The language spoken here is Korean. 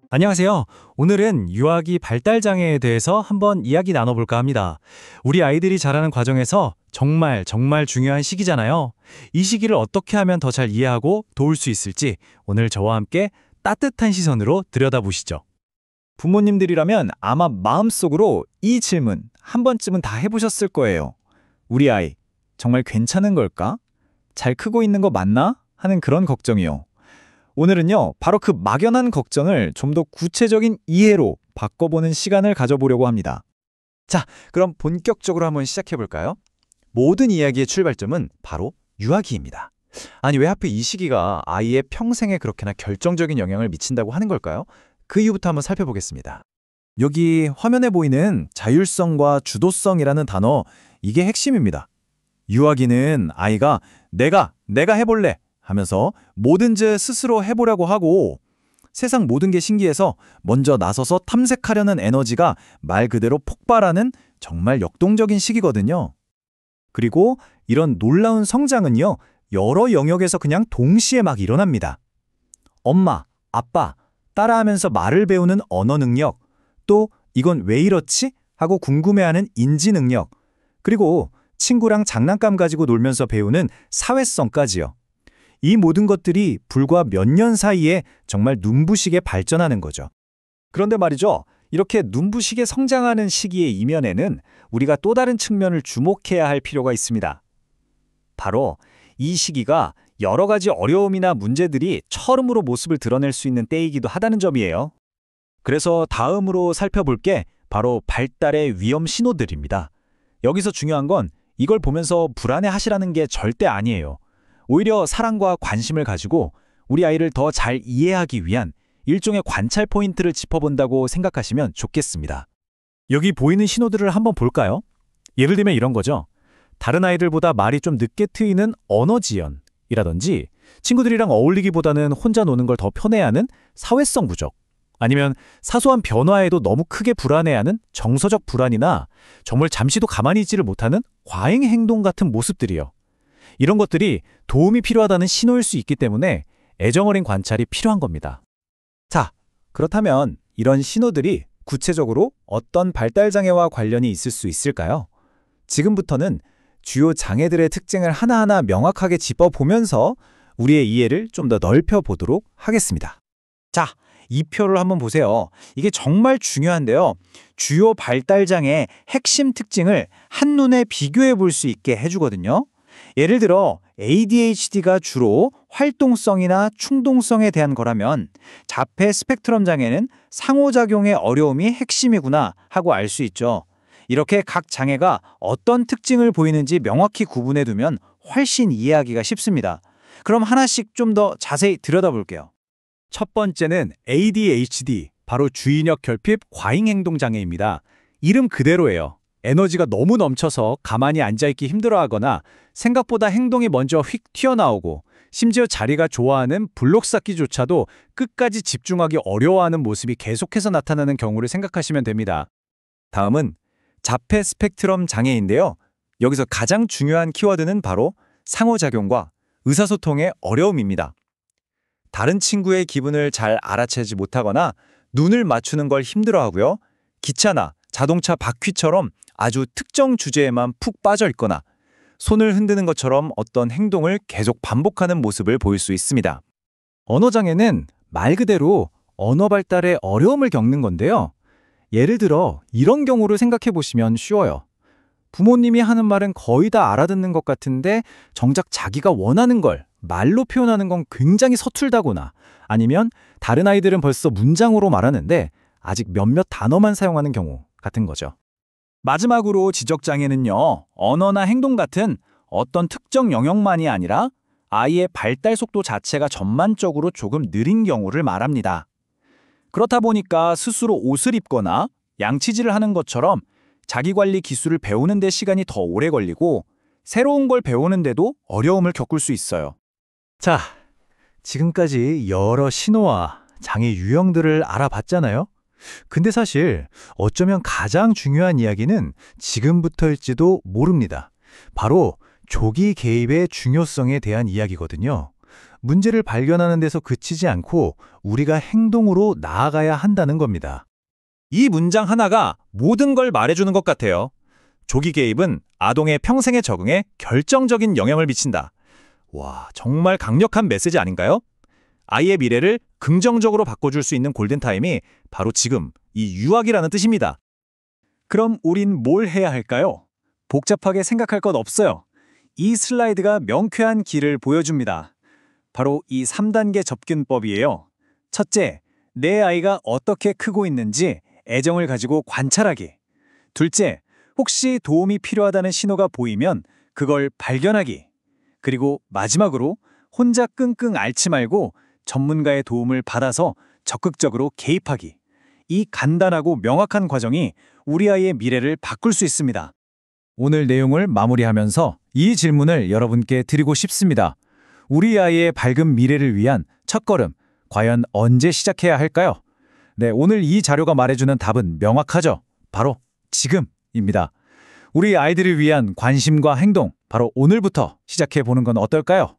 안녕하세요. 오늘은 유아기 발달 장애에 대해서 한번 이야기 나눠볼까 합니다. 우리 아이들이 자라는 과정에서 정말 중요한 시기잖아요. 이 시기를 어떻게 하면 더 잘 이해하고 도울 수 있을지 오늘 저와 함께 따뜻한 시선으로 들여다보시죠. 부모님들이라면 아마 마음속으로 이 질문 한 번쯤은 다 해보셨을 거예요. 우리 아이, 정말 괜찮은 걸까? 잘 크고 있는 거 맞나? 하는 그런 걱정이요. 오늘은요, 바로 그 막연한 걱정을 좀 더 구체적인 이해로 바꿔보는 시간을 가져보려고 합니다. 자, 그럼 본격적으로 한번 시작해볼까요? 모든 이야기의 출발점은 바로 유아기입니다. 아니, 왜 하필 이 시기가 아이의 평생에 그렇게나 결정적인 영향을 미친다고 하는 걸까요? 그 이유부터 한번 살펴보겠습니다. 여기 화면에 보이는 자율성과 주도성이라는 단어, 이게 핵심입니다. 유아기는 아이가 내가 해볼래 하면서 뭐든지 스스로 해보려고 하고 세상 모든 게 신기해서 먼저 나서서 탐색하려는 에너지가 말 그대로 폭발하는 정말 역동적인 시기거든요. 그리고 이런 놀라운 성장은요, 여러 영역에서 그냥 동시에 막 일어납니다. 엄마, 아빠, 따라하면서 말을 배우는 언어 능력, 또 이건 왜 이렇지? 하고 궁금해하는 인지 능력, 그리고 친구랑 장난감 가지고 놀면서 배우는 사회성까지요. 이 모든 것들이 불과 몇 년 사이에 정말 눈부시게 발전하는 거죠. 그런데 말이죠, 이렇게 눈부시게 성장하는 시기의 이면에는 우리가 또 다른 측면을 주목해야 할 필요가 있습니다. 바로 이 시기가 여러 가지 어려움이나 문제들이 처음으로 모습을 드러낼 수 있는 때이기도 하다는 점이에요. 그래서 다음으로 살펴볼 게 바로 발달의 위험 신호들입니다. 여기서 중요한 건 이걸 보면서 불안해하시라는 게 절대 아니에요. 오히려 사랑과 관심을 가지고 우리 아이를 더 잘 이해하기 위한 일종의 관찰 포인트를 짚어본다고 생각하시면 좋겠습니다. 여기 보이는 신호들을 한번 볼까요? 예를 들면 이런 거죠. 다른 아이들보다 말이 좀 늦게 트이는 언어 지연이라든지 친구들이랑 어울리기보다는 혼자 노는 걸 더 편해하는 사회성 부족, 아니면 사소한 변화에도 너무 크게 불안해하는 정서적 불안이나 정말 잠시도 가만히 있지를 못하는 과잉 행동 같은 모습들이요. 이런 것들이 도움이 필요하다는 신호일 수 있기 때문에 애정어린 관찰이 필요한 겁니다. 자, 그렇다면 이런 신호들이 구체적으로 어떤 발달장애와 관련이 있을 수 있을까요? 지금부터는 주요 장애들의 특징을 하나하나 명확하게 짚어보면서 우리의 이해를 좀 더 넓혀보도록 하겠습니다. 자, 이 표를 한번 보세요. 이게 정말 중요한데요. 주요 발달장애의 핵심 특징을 한눈에 비교해 볼 수 있게 해주거든요. 예를 들어 ADHD가 주로 활동성이나 충동성에 대한 거라면 자폐 스펙트럼 장애는 상호작용의 어려움이 핵심이구나 하고 알 수 있죠. 이렇게 각 장애가 어떤 특징을 보이는지 명확히 구분해 두면 훨씬 이해하기가 쉽습니다. 그럼 하나씩 좀 더 자세히 들여다볼게요. 첫 번째는 ADHD, 바로 주의력 결핍 과잉행동 장애입니다. 이름 그대로예요. 에너지가 너무 넘쳐서 가만히 앉아있기 힘들어하거나 생각보다 행동이 먼저 휙 튀어나오고 심지어 자리가 좋아하는 블록 쌓기조차도 끝까지 집중하기 어려워하는 모습이 계속해서 나타나는 경우를 생각하시면 됩니다. 다음은 자폐 스펙트럼 장애인데요. 여기서 가장 중요한 키워드는 바로 상호작용과 의사소통의 어려움입니다. 다른 친구의 기분을 잘 알아채지 못하거나 눈을 맞추는 걸 힘들어하고요. 기차나 자동차 바퀴처럼 아주 특정 주제에만 푹 빠져 있거나 손을 흔드는 것처럼 어떤 행동을 계속 반복하는 모습을 보일 수 있습니다. 언어장애는 말 그대로 언어 발달에 어려움을 겪는 건데요. 예를 들어 이런 경우를 생각해 보시면 쉬워요. 부모님이 하는 말은 거의 다 알아듣는 것 같은데 정작 자기가 원하는 걸 말로 표현하는 건 굉장히 서툴다거나, 아니면 다른 아이들은 벌써 문장으로 말하는데 아직 몇몇 단어만 사용하는 경우 같은 거죠. 마지막으로 지적장애는요, 언어나 행동 같은 어떤 특정 영역만이 아니라 아이의 발달 속도 자체가 전반적으로 조금 느린 경우를 말합니다. 그렇다 보니까 스스로 옷을 입거나 양치질을 하는 것처럼 자기관리 기술을 배우는 데 시간이 더 오래 걸리고 새로운 걸 배우는데도 어려움을 겪을 수 있어요. 자, 지금까지 여러 신호와 장애 유형들을 알아봤잖아요. 근데 사실 어쩌면 가장 중요한 이야기는 지금부터일지도 모릅니다. 바로 조기 개입의 중요성에 대한 이야기거든요. 문제를 발견하는 데서 그치지 않고 우리가 행동으로 나아가야 한다는 겁니다. 이 문장 하나가 모든 걸 말해주는 것 같아요. 조기 개입은 아동의 평생에 적응에 결정적인 영향을 미친다. 와, 정말 강력한 메시지 아닌가요? 아이의 미래를 긍정적으로 바꿔줄 수 있는 골든타임이 바로 지금 이 유학이라는 뜻입니다. 그럼 우린 뭘 해야 할까요? 복잡하게 생각할 것 없어요. 이 슬라이드가 명쾌한 길을 보여줍니다. 바로 이 3단계 접근법이에요. 첫째, 내 아이가 어떻게 크고 있는지 애정을 가지고 관찰하기. 둘째, 혹시 도움이 필요하다는 신호가 보이면 그걸 발견하기. 그리고 마지막으로 혼자 끙끙 앓지 말고 전문가의 도움을 받아서 적극적으로 개입하기. 이 간단하고 명확한 과정이 우리 아이의 미래를 바꿀 수 있습니다. 오늘 내용을 마무리하면서 이 질문을 여러분께 드리고 싶습니다. 우리 아이의 밝은 미래를 위한 첫걸음, 과연 언제 시작해야 할까요? 네, 오늘 이 자료가 말해주는 답은 명확하죠. 바로 지금입니다. 우리 아이들을 위한 관심과 행동, 바로 오늘부터 시작해보는 건 어떨까요?